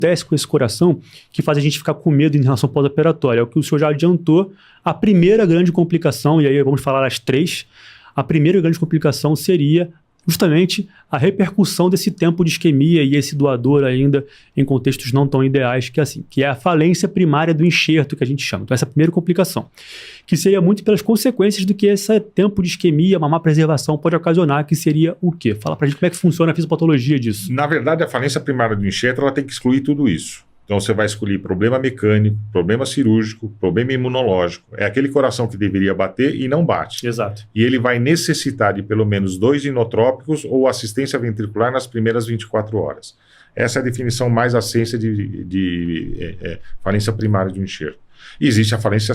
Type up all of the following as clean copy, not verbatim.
acontece com esse coração que faz a gente ficar com medo em relação ao pós-operatório? É o que o senhor já adiantou. A primeira grande complicação, e aí vamos falar as 3, a primeira grande complicação seria justamente a repercussão desse tempo de isquemia e esse doador ainda em contextos não tão ideais, que é a falência primária do enxerto, que a gente chama. Então, essa é a primeira complicação, que seria muito pelas consequências do que esse tempo de isquemia, uma má preservação pode ocasionar, que seria o quê? Fala pra gente como é que funciona a fisiopatologia disso. Na verdade, a falência primária do enxerto, ela tem que excluir tudo isso. Então, você vai escolher problema mecânico, problema cirúrgico, problema imunológico. É aquele coração que deveria bater e não bate. Exato. E ele vai necessitar de pelo menos 2 inotrópicos ou assistência ventricular nas primeiras 24 horas. Essa é a definição mais acesa de falência primária do enxerto. E existe a falência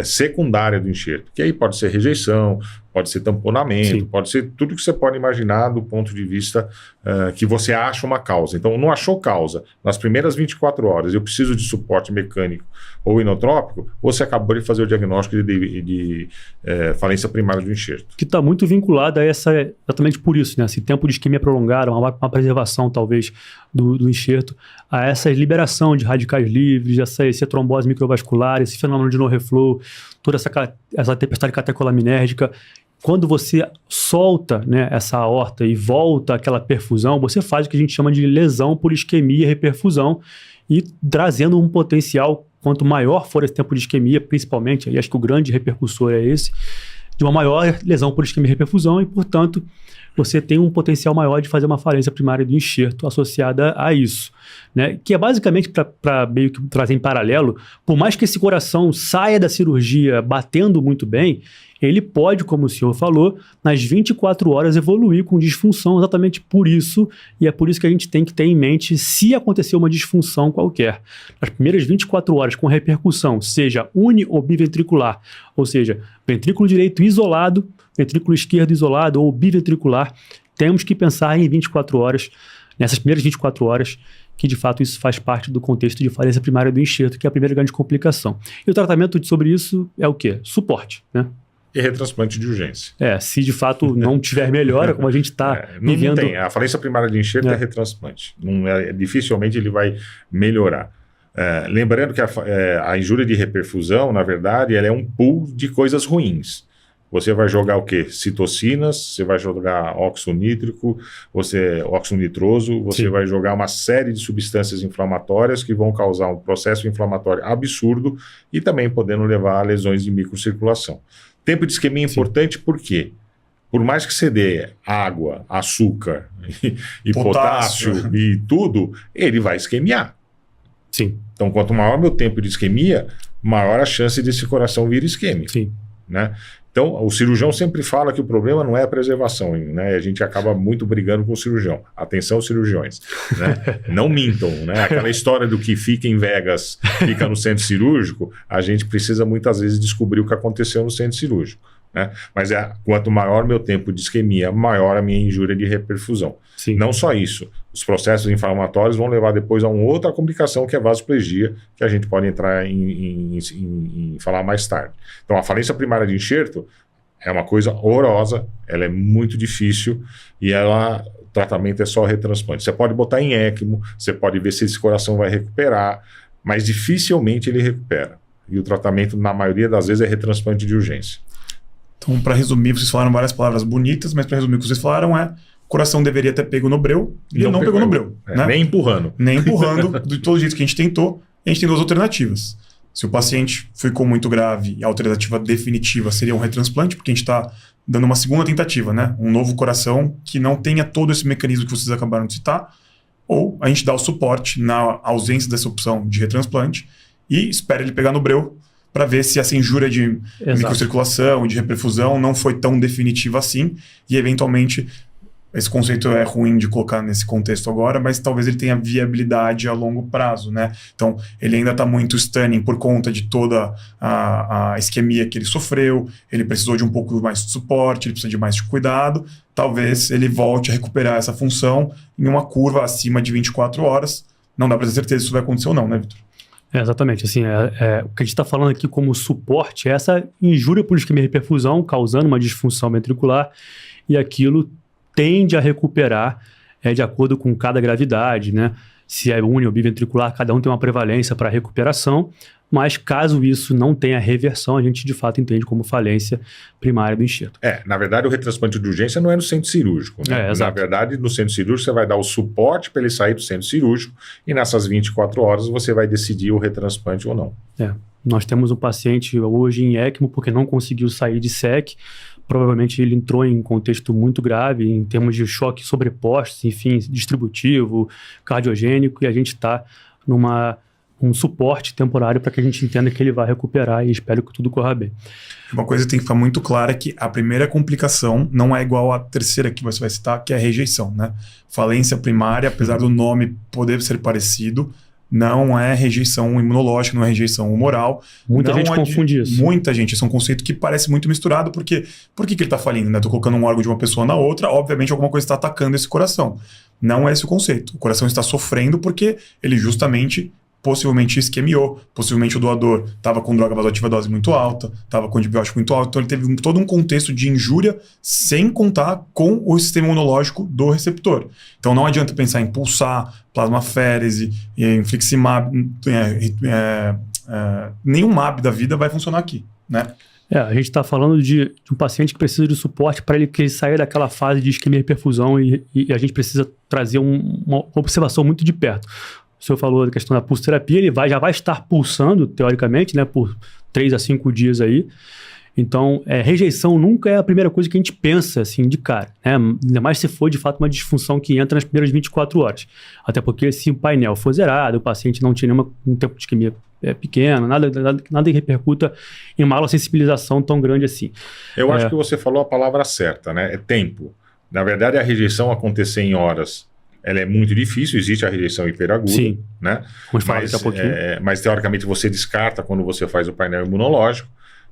secundária do enxerto, que aí pode ser rejeição, pode ser tamponamento, Sim. pode ser tudo que você pode imaginar do ponto de vista que você acha uma causa. Então, não achou causa nas primeiras 24 horas, eu preciso de suporte mecânico ou inotrópico, você acabou de fazer o diagnóstico de falência primária do enxerto. Que está muito vinculado a exatamente por isso, né? Esse tempo de isquemia prolongada, uma preservação talvez do enxerto, a essa liberação de radicais livres, essa trombose microvascular, esse fenômeno de no-reflow, toda essa tempestade catecolaminérgica. Quando você solta, né, essa aorta e volta àquela perfusão, você faz o que a gente chama de lesão por isquemia e reperfusão, e trazendo um potencial, quanto maior for esse tempo de isquemia, principalmente, aí acho que o grande repercussor é esse, de uma maior lesão por isquemia e reperfusão, e, portanto, você tem um potencial maior de fazer uma falência primária do enxerto associada a isso, né? Que é basicamente, para meio que trazer em paralelo, por mais que esse coração saia da cirurgia batendo muito bem, ele pode, como o senhor falou, nas 24 horas evoluir com disfunção exatamente por isso, e é por isso que a gente tem que ter em mente se acontecer uma disfunção qualquer. Nas primeiras 24 horas com repercussão, seja uni ou biventricular, ou seja, ventrículo direito isolado, ventrículo esquerdo isolado ou biventricular, temos que pensar em 24 horas, nessas primeiras 24 horas, que de fato isso faz parte do contexto de falência primária do enxerto, que é a primeira grande complicação. E o tratamento sobre isso é o quê? Suporte, né? E retransplante de urgência. Se de fato não tiver melhora, como a gente está vivendo... Não tem. A falência primária de enxerto é retransplante. Dificilmente ele vai melhorar. Lembrando que a injúria de reperfusão, na verdade, ela é um pool de coisas ruins. Você vai jogar o quê? Citocinas, você vai jogar óxido nítrico, óxido nitroso, você Sim. vai jogar uma série de substâncias inflamatórias que vão causar um processo inflamatório absurdo e também podendo levar a lesões de microcirculação. Tempo de isquemia é importante por quê? Por mais que você dê água, açúcar e potássio e tudo, ele vai isquemiar. Sim. Então, quanto maior meu tempo de isquemia, maior a chance desse coração vir isquêmico. Sim. Né? Então, o cirurgião sempre fala que o problema não é a preservação, né? A gente acaba muito brigando com o cirurgião. Atenção, cirurgiões, né? Não mintam, né? Aquela história do que fica em Vegas, fica no centro cirúrgico, a gente precisa muitas vezes descobrir o que aconteceu no centro cirúrgico, né? Mas quanto maior meu tempo de isquemia, maior a minha injúria de reperfusão. Sim. Não só isso, os processos inflamatórios vão levar depois a uma outra complicação, que é a vasoplegia, que a gente pode entrar em falar mais tarde. Então, a falência primária de enxerto é uma coisa horrorosa, ela é muito difícil e o tratamento é só retransplante. Você pode botar em ECMO, você pode ver se esse coração vai recuperar, mas dificilmente ele recupera. E o tratamento, na maioria das vezes, é retransplante de urgência. Então, para resumir, vocês falaram várias palavras bonitas, mas para resumir o que vocês falaram o coração deveria ter pego no breu e ele não pegou no breu. Né? Nem empurrando. Nem empurrando, de todo jeito que a gente tentou. A gente tem 2 alternativas. Se o paciente ficou muito grave, a alternativa definitiva seria um retransplante, porque a gente está dando uma segunda tentativa, né? Um novo coração que não tenha todo esse mecanismo que vocês acabaram de citar, ou a gente dá o suporte na ausência dessa opção de retransplante e espera ele pegar no breu para ver se essa injúria de microcirculação e de reperfusão não foi tão definitiva assim e eventualmente... Esse conceito é ruim de colocar nesse contexto agora, mas talvez ele tenha viabilidade a longo prazo, né? Então, ele ainda está muito stunning por conta de toda a isquemia que ele sofreu, ele precisou de um pouco mais de suporte, ele precisa de mais de cuidado. Talvez ele volte a recuperar essa função em uma curva acima de 24 horas. Não dá para ter certeza se isso vai acontecer ou não, né, Vitor? Exatamente. Assim, o que a gente está falando aqui como suporte é essa injúria por isquemia e reperfusão, causando uma disfunção ventricular, e aquilo tende a recuperar de acordo com cada gravidade, né? se é uni ou biventricular, cada um tem uma prevalência para recuperação, mas caso isso não tenha reversão, a gente de fato entende como falência primária do enxerto. Na verdade, o retransplante de urgência não é no centro cirúrgico, né? Na verdade, no centro cirúrgico, você vai dar o suporte para ele sair do centro cirúrgico e nessas 24 horas você vai decidir o retransplante ou não. Nós temos um paciente hoje em ECMO porque não conseguiu sair de SEC. Provavelmente ele entrou em contexto muito grave em termos de choque sobrepostos, enfim, distributivo, cardiogênico, e a gente está um suporte temporário para que a gente entenda que ele vai recuperar e espero que tudo corra bem. Uma coisa que tem que ficar muito clara é que a primeira complicação não é igual à terceira que você vai citar, que é a rejeição, né? Falência primária, apesar do nome poder ser parecido, não é rejeição imunológica, não é rejeição humoral. Muita gente confunde isso. Muita gente. Esse é um conceito que parece muito misturado, porque por que ele está falindo? Né? Estou colocando um órgão de uma pessoa na outra, obviamente alguma coisa está atacando esse coração. Não é esse o conceito. O coração está sofrendo porque ele justamente, possivelmente isquemiou, possivelmente o doador estava com droga vasoativa dose muito alta, estava com antibiótico muito alto, então ele teve todo um contexto de injúria sem contar com o sistema imunológico do receptor. Então não adianta pensar em pulsar, plasmaférese, infliximab, nenhum MAB da vida vai funcionar aqui, né? A gente está falando de um paciente que precisa de suporte para que ele saia daquela fase de isquemia e perfusão e a gente precisa trazer uma observação muito de perto. O senhor falou da questão da pulsoterapia, ele já vai estar pulsando, teoricamente, né, por 3 a 5 dias aí. Então, rejeição nunca é a primeira coisa que a gente pensa, assim, de cara, né? Ainda mais se for, de fato, uma disfunção que entra nas primeiras 24 horas. Até porque se o painel for zerado, o paciente não tinha um tempo de isquemia pequeno, nada que repercuta em uma alossensibilização tão grande assim. Eu acho que você falou a palavra certa, né? É tempo. Na verdade, a rejeição acontecer em horas, ela é muito difícil, existe a rejeição hiperaguda. Sim. Né? Mas teoricamente você descarta quando você faz o painel imunológico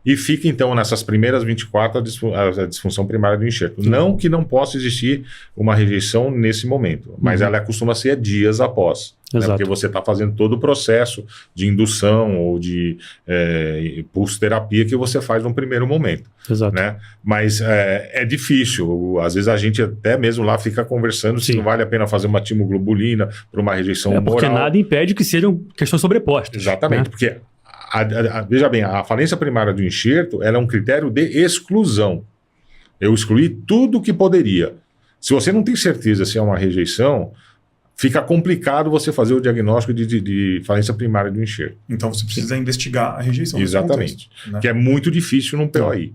e fica então nessas primeiras 24 a disfunção primária do enxerto. Sim. Não que não possa existir uma rejeição nesse momento, mas ela costuma ser dias após. Né? Porque você está fazendo todo o processo de indução ou de pulsoterapia que você faz no primeiro momento. Exato. Né? Mas é difícil. Às vezes a gente até mesmo lá fica conversando se não vale a pena fazer uma timoglobulina para uma rejeição humoral. Porque nada impede que sejam questões sobrepostas. Exatamente, né? Porque veja bem, a falência primária do enxerto ela é um critério de exclusão. Eu excluí tudo que poderia. Se você não tem certeza se é uma rejeição, fica complicado você fazer o diagnóstico de falência primária do enxerto. Então você precisa investigar a rejeição. Exatamente. Contexto, né? Que é muito difícil num POI.